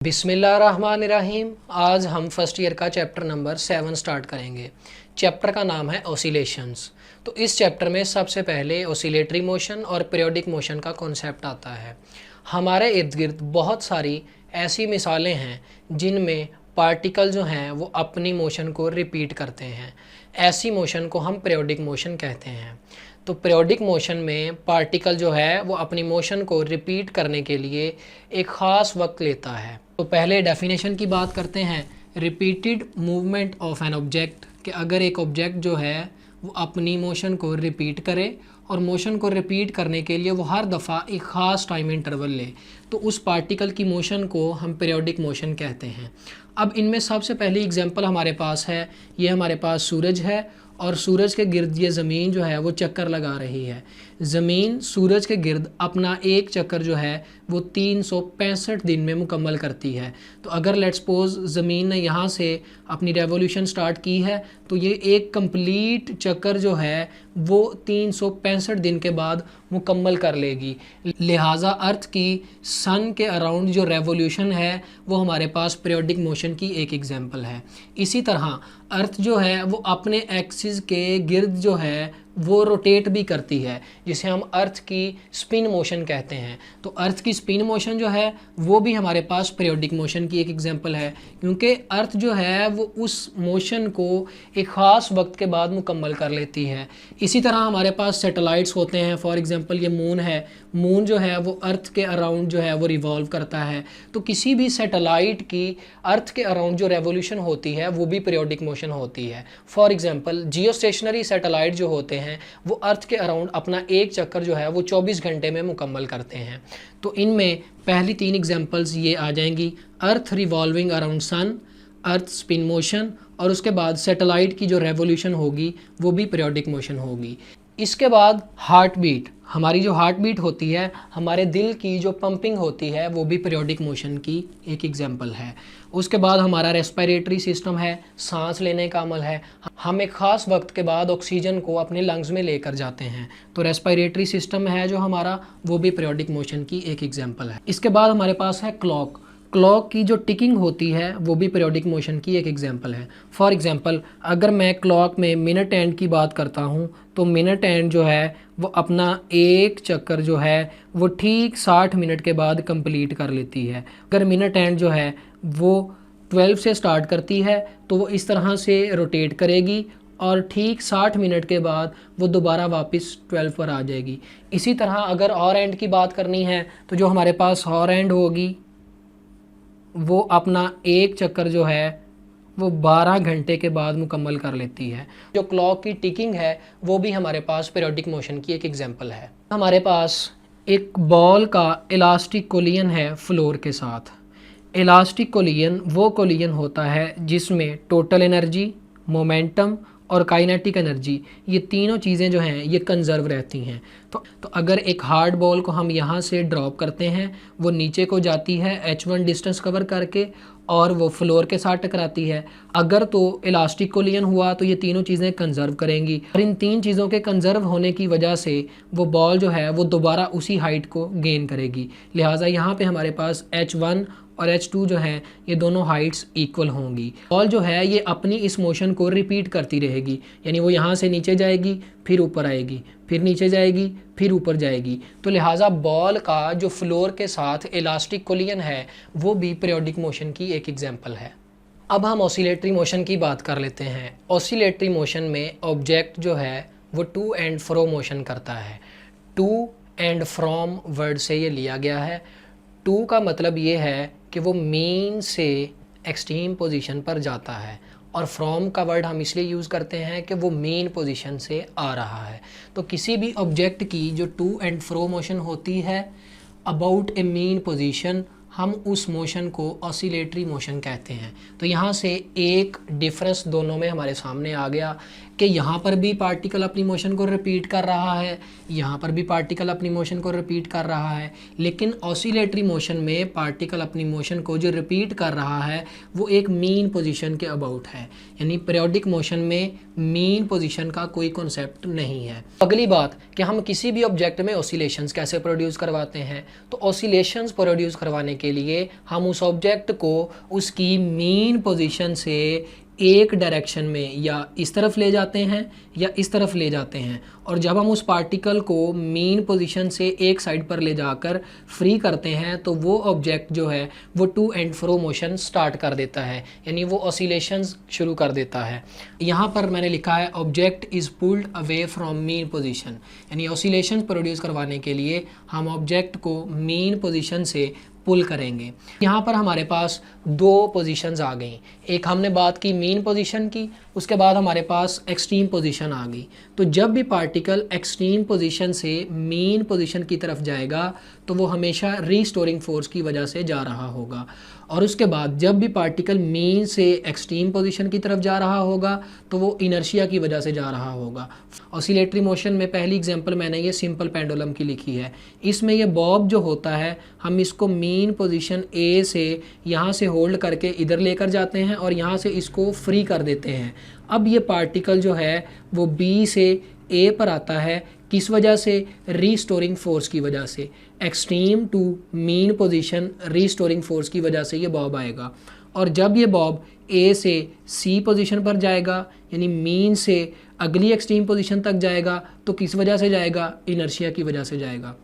बिस्मिल्लाहिर्रहमानिर्रहीम। आज हम फर्स्ट ईयर का चैप्टर नंबर 7 स्टार्ट करेंगे। चैप्टर का नाम है ऑसिलेशंस। तो इस चैप्टर में सबसे पहले ऑसिलेटरी मोशन और पीरियोडिक मोशन का कॉन्सेप्ट आता है। हमारे इर्द गिर्द बहुत सारी ऐसी मिसालें हैं जिनमें पार्टिकल जो हैं वो अपनी मोशन को रिपीट करते हैं। ऐसी मोशन को हम पीरियोडिक मोशन कहते हैं। तो पीरियोडिक मोशन में पार्टिकल जो है वो अपनी मोशन को रिपीट करने के लिए एक ख़ास वक्त लेता है। तो पहले डेफिनेशन की बात करते हैं। Repeated movement of an object, कि अगर एक ऑब्जेक्ट जो है वो अपनी मोशन को रिपीट करे और मोशन को रिपीट करने के लिए वो हर दफ़ा एक ख़ास टाइम इंटरवल ले, तो उस पार्टिकल की मोशन को हम पीरियोडिक मोशन कहते हैं। अब इनमें सबसे पहली एग्जांपल हमारे पास है, ये हमारे पास सूरज है और सूरज के गिर्द ये ज़मीन जो है वो चक्कर लगा रही है। ज़मीन सूरज के गिर्द अपना एक चक्कर जो है वो 365 दिन में मुकम्मल करती है। तो अगर लेट्स सपोज ज़मीन ने यहाँ से अपनी रेवोल्यूशन स्टार्ट की है तो ये एक कंप्लीट चक्कर जो है वो 365 दिन के बाद मुकम्मल कर लेगी। लिहाजा अर्थ की सन के अराउंड जो रेवोल्यूशन है वो हमारे पास पीरियोडिक मोशन की एक एग्जांपल है। इसी तरह अर्थ जो है वो अपने एक्सिस के गिर्द जो है वो रोटेट भी करती है, जिसे हम अर्थ की स्पिन मोशन कहते हैं। तो अर्थ की स्पिन मोशन जो है वो भी हमारे पास पीरियोडिक मोशन की एक एग्जांपल है, क्योंकि अर्थ जो है वो उस मोशन को एक ख़ास वक्त के बाद मुकम्मल कर लेती है। इसी तरह हमारे पास सैटेलाइट्स होते हैं। फॉर एग्जांपल ये मून है, मून जो है वो अर्थ के अराउंड जो है वो रिवॉल्व करता है। तो किसी भी सैटेलाइट की अर्थ के अराउंड जो रेवोल्यूशन होती है वो भी पीरियोडिक मोशन होती है। For example Jio stationery satellite जो होते हैं वो अर्थ के अराउंड अपना एक चक्कर जो है वो 24 घंटे में मुकम्मल करते हैं। तो इनमें पहली 3 एग्जांपल्स ये आ जाएंगी, अर्थ रिवॉल्विंग अराउंड सन, अर्थ स्पिन मोशन, और उसके बाद सैटेलाइट की जो रेवोल्यूशन होगी वो भी पीरियोडिक मोशन होगी। इसके बाद हार्ट बीट, हमारी जो हार्ट बीट होती है, हमारे दिल की जो पंपिंग होती है वो भी पीरियोडिक मोशन की एक एग्जांपल है। उसके बाद हमारा रेस्पिरेटरी सिस्टम है, सांस लेने का अमल है। हम एक ख़ास वक्त के बाद ऑक्सीजन को अपने लंग्स में लेकर जाते हैं, तो रेस्पिरेटरी सिस्टम है जो हमारा वो भी पीरियोडिक मोशन की एक एग्जांपल है। इसके बाद हमारे पास है क्लॉक। क्लॉक की जो टिकिंग होती है वो भी पीरियोडिक मोशन की एक एग्जांपल है। फॉर एग्जांपल अगर मैं क्लॉक में मिनट एंड की बात करता हूँ तो मिनट एंड जो है वो अपना एक चक्कर जो है वो ठीक 60 मिनट के बाद कंप्लीट कर लेती है। अगर मिनट एंड जो है वो 12 से स्टार्ट करती है तो वो इस तरह से रोटेट करेगी और ठीक 60 मिनट के बाद वो दोबारा वापस 12 पर आ जाएगी। इसी तरह अगर और एंड की बात करनी है तो जो हमारे पास और एंड होगी वो अपना एक चक्कर जो है वो 12 घंटे के बाद मुकम्मल कर लेती है। जो क्लॉक की टिकिंग है वो भी हमारे पास पीरियोडिक मोशन की एक एग्जांपल है। हमारे पास एक बॉल का इलास्टिक कोलिजन है फ्लोर के साथ। इलास्टिक कोलिजन वो कोलिजन होता है जिसमें टोटल एनर्जी, मोमेंटम और काइनेटिक एनर्जी, ये तीनों चीज़ें जो हैं ये कंजर्व रहती हैं। तो अगर एक हार्ड बॉल को हम यहाँ से ड्रॉप करते हैं, वो नीचे को जाती है h1 डिस्टेंस कवर करके और वो फ्लोर के साथ टकराती है। अगर तो इलास्टिक कोलिजन हुआ तो ये तीनों चीज़ें कंजर्व करेंगी और इन 3 चीज़ों के कंजर्व होने की वजह से वो बॉल जो है वो दोबारा उसी हाइट को गेन करेगी। लिहाजा यहाँ पे हमारे पास h1 और h2 जो है ये दोनों हाइट्स इक्वल होंगी। बॉल जो है ये अपनी इस मोशन को रिपीट करती रहेगी, यानी वो यहाँ से नीचे जाएगी फिर ऊपर आएगी, फिर नीचे जाएगी फिर ऊपर जाएगी। तो लिहाजा बॉल का जो फ्लोर के साथ इलास्टिक कोलिजन है वो भी पीरियोडिक मोशन की एक एग्जांपल है। अब हम ऑसिलेटरी मोशन की बात कर लेते हैं। ऑसिलेटरी मोशन में ऑब्जेक्ट जो है वो टू एंड फ्रो मोशन करता है। टू एंड फ्रॉम वर्ड से ये लिया गया है। टू का मतलब ये है कि वो मीन से एक्सट्रीम पोजीशन पर जाता है, और फ्रॉम का वर्ड हम इसलिए यूज़ करते हैं कि वो मेन पोजीशन से आ रहा है। तो किसी भी ऑब्जेक्ट की जो टू एंड फ्रो मोशन होती है अबाउट ए मेन पोजीशन, हम उस मोशन को ऑसिलेटरी मोशन कहते हैं। तो यहाँ से एक डिफरेंस दोनों में हमारे सामने आ गया कि यहाँ पर भी पार्टिकल अपनी मोशन को रिपीट कर रहा है, यहाँ पर भी पार्टिकल अपनी मोशन को रिपीट कर रहा है, लेकिन ऑसिलेटरी मोशन में पार्टिकल अपनी मोशन को जो रिपीट कर रहा है वो एक मीन पोजीशन के अबाउट है। यानी पीरियोडिक मोशन में मीन पोजीशन का कोई कॉन्सेप्ट नहीं है। अगली बात कि हम किसी भी ऑब्जेक्ट में ऑसिलेशंस कैसे प्रोड्यूस करवाते हैं। तो ऑसिलेशंस प्रोड्यूस करवाने के लिए हम उस ऑब्जेक्ट को उसकी मीन पोजीशन से एक डायरेक्शन में या इस तरफ ले जाते हैं या इस तरफ ले जाते हैं, और जब हम उस पार्टिकल को मीन पोजीशन से एक साइड पर ले जाकर फ्री करते हैं तो वो ऑब्जेक्ट जो है वो to and fro motion start कर देता है, यानी वो ऑसिलेशंस शुरू कर देता है। यहाँ पर मैंने लिखा है object is pulled away from mean position, यानी ऑसिलेशंस प्रोड्यूस करवाने के लिए हम ऑब्जेक्ट को मीन पोजीशन से पुल करेंगे। यहाँ पर हमारे पास दो पोजीशंस आ गई, एक हमने बात की मीन पोजीशन की, उसके बाद हमारे पास एक्सट्रीम पोजीशन आ गई। तो जब भी पार्टिकल एक्सट्रीम पोजीशन से मीन पोजीशन की तरफ जाएगा तो वो हमेशा रीस्टोरिंग फोर्स की वजह से जा रहा होगा, और उसके बाद जब भी पार्टिकल मीन से एक्सट्रीम पोजीशन की तरफ जा रहा होगा तो वो इनर्शिया की वजह से जा रहा होगा। ऑसिलेटरी मोशन में पहली एग्जांपल मैंने ये सिंपल पेंडुलम की लिखी है। इसमें ये बॉब जो होता है हम इसको मीन पोजीशन ए से यहाँ से होल्ड करके इधर लेकर जाते हैं और यहाँ से इसको फ्री कर देते हैं। अब ये पार्टिकल जो है वो बी से ए पर आता है, किस वजह से? रीस्टोरिंग फोर्स की वजह से, extreme to mean position restoring force की वजह से ये बॉब आएगा। और जब ये बॉब ए से सी पोजीशन पर जाएगा, यानी मीन से अगली एक्सट्रीम पोजीशन तक जाएगा, तो किस वजह से जाएगा? इनर्शिया की वजह से जाएगा।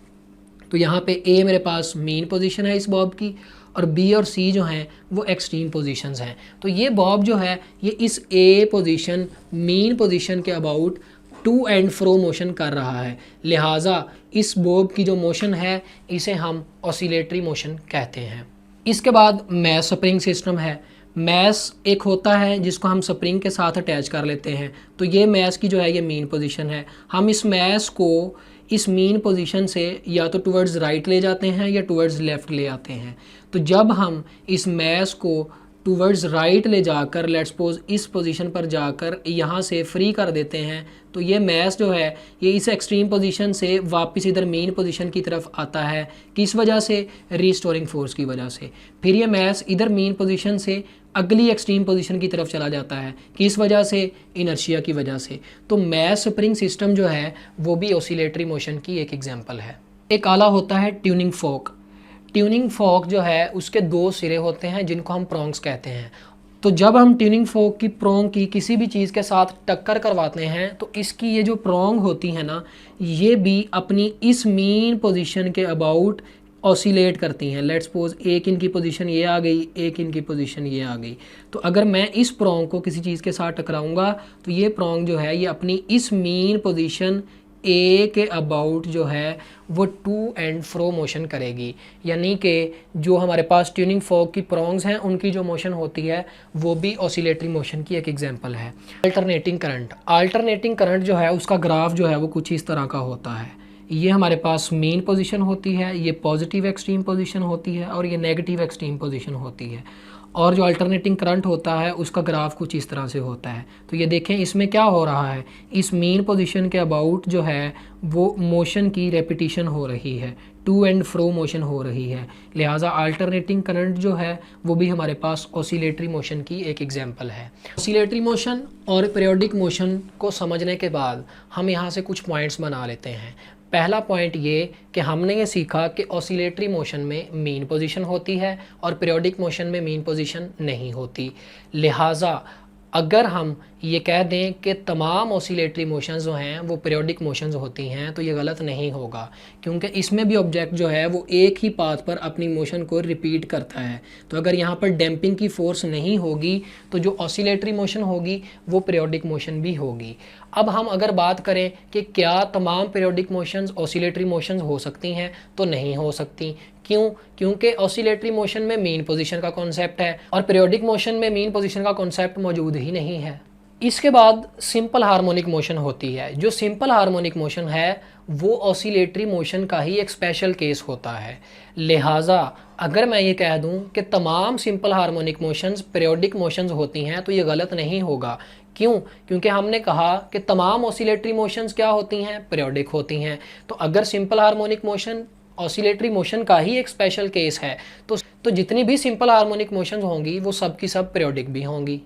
तो यहाँ पे ए मेरे पास मीन पोजीशन है इस बॉब की, और बी और सी जो हैं वो एक्सट्रीम पोजीशंस हैं। तो ये बॉब जो है ये इस ए पोजीशन मीन पोजीशन के about to and fro motion कर रहा है, लिहाजा इस बॉब की जो मोशन है इसे हम ऑसिलेटरी मोशन कहते हैं। इसके बाद मैस स्प्रिंग सिस्टम है। मैस एक होता है जिसको हम स्प्रिंग के साथ अटैच कर लेते हैं, तो ये मैस की जो है ये मीन पोजीशन है। हम इस मैस को इस मीन पोजीशन से या तो टुवर्ड्स राइट ले जाते हैं या टुवर्ड्स लेफ़्ट ले आते हैं। तो जब हम इस मैस को टुवर्ड्स राइट ले जाकर लेट्स सपोज इस पोजीशन पर जाकर यहाँ से फ्री कर देते हैं, तो ये मैस जो है ये इस एक्सट्रीम पोजीशन से वापस इधर मेन पोजीशन की तरफ आता है। किस वजह से? रीस्टोरिंग फोर्स की वजह से। फिर ये मैस इधर मेन पोजीशन से अगली एक्सट्रीम पोजीशन की तरफ चला जाता है, किस वजह से? इनर्शिया की वजह से। तो मैस स्प्रिंग सिस्टम जो है वो भी ऑसिलेटरी मोशन की एक एग्जाम्पल है। एक आला होता है ट्यूनिंग फोक। ट्यूनिंग फोक जो है उसके दो सिरे होते हैं जिनको हम प्रोंग्स कहते हैं। तो जब हम ट्यूनिंग फोक की प्रोंग की किसी भी चीज़ के साथ टक्कर करवाते हैं तो इसकी ये जो प्रोंग होती है ना, ये भी अपनी इस मीन पोजीशन के अबाउट ऑसिलेट करती हैं। लेट्स सपोज एक इनकी पोजीशन ये आ गई, एक इनकी पोजीशन ये आ गई। तो अगर मैं इस प्रोंग को किसी चीज़ के साथ टकराऊंगा तो ये प्रोंग जो है ये अपनी इस मीन पोजीशन ए के अबाउट जो है वो टू एंड फ्रो मोशन करेगी, यानी कि जो हमारे पास ट्यूनिंग फोक की प्रोंग्स हैं उनकी जो मोशन होती है वो भी ऑसिलेटरी मोशन की एक एग्जांपल है। Alternating current. अल्टरनेटिंग करंट जो है उसका ग्राफ जो है वो कुछ इस तरह का होता है। ये हमारे पास मेन पोजीशन होती है, ये पॉजिटिव एक्सट्रीम पोजीशन होती है और ये नेगेटिव एक्सट्रीम पोजीशन होती है। और जो अल्टरनेटिंग करंट होता है उसका ग्राफ कुछ इस तरह से होता है। तो ये देखें इसमें क्या हो रहा है, इस मेन पोजीशन के अबाउट जो है वो मोशन की रेपिटिशन हो रही है, टू एंड फ्रो मोशन हो रही है, लिहाजा अल्टरनेटिंग करंट जो है वो भी हमारे पास ऑसिलेटरी मोशन की एक एग्जांपल है। ऑसिलेटरी मोशन और पीरियोडिक मोशन को समझने के बाद हम यहाँ से कुछ पॉइंट्स बना लेते हैं। पहला पॉइंट ये कि हमने ये सीखा कि ऑसिलेटरी मोशन में मीन पोजीशन होती है और पीरियोडिक मोशन में मीन पोजीशन नहीं होती, लिहाजा अगर हम ये कह दें कि तमाम ऑसिलेटरी मोशंस जो हैं वो पीरियोडिक मोशंस होती हैं तो ये गलत नहीं होगा, क्योंकि इसमें भी ऑब्जेक्ट जो है वो एक ही पाथ पर अपनी मोशन को रिपीट करता है। तो अगर यहाँ पर डैम्पिंग की फोर्स नहीं होगी तो जो ऑसिलेटरी मोशन होगी वो पीरियोडिक मोशन भी होगी। अब हम अगर बात करें कि क्या तमाम पीरियोडिक मोशंस ऑसिलेटरी मोशंस हो सकती हैं, तो नहीं हो सकती। क्यों? क्योंकि ऑसिलेटरी मोशन में मीन पोजीशन का कॉन्सेप्ट है और पीरियोडिक मोशन में मीन पोजीशन का कॉन्सेप्ट मौजूद ही नहीं है। इसके बाद सिंपल हार्मोनिक मोशन होती है। जो सिंपल हार्मोनिक मोशन है वो ऑसिलेटरी मोशन का ही एक स्पेशल केस होता है, लिहाजा अगर मैं ये कह दूं कि तमाम simple harmonic motions periodic motions होती हैं तो ये गलत नहीं होगा। क्यों? क्योंकि हमने कहा कि तमाम ऑसिलेटरी मोशंस क्या होती हैं? पीरियोडिक होती हैं। तो अगर simple harmonic motion oscillatory motion का ही एक स्पेशल केस है तो जितनी भी सिंपल हार्मोनिक मोशंस होंगी वो सब की सब पीरियोडिक भी होंगी।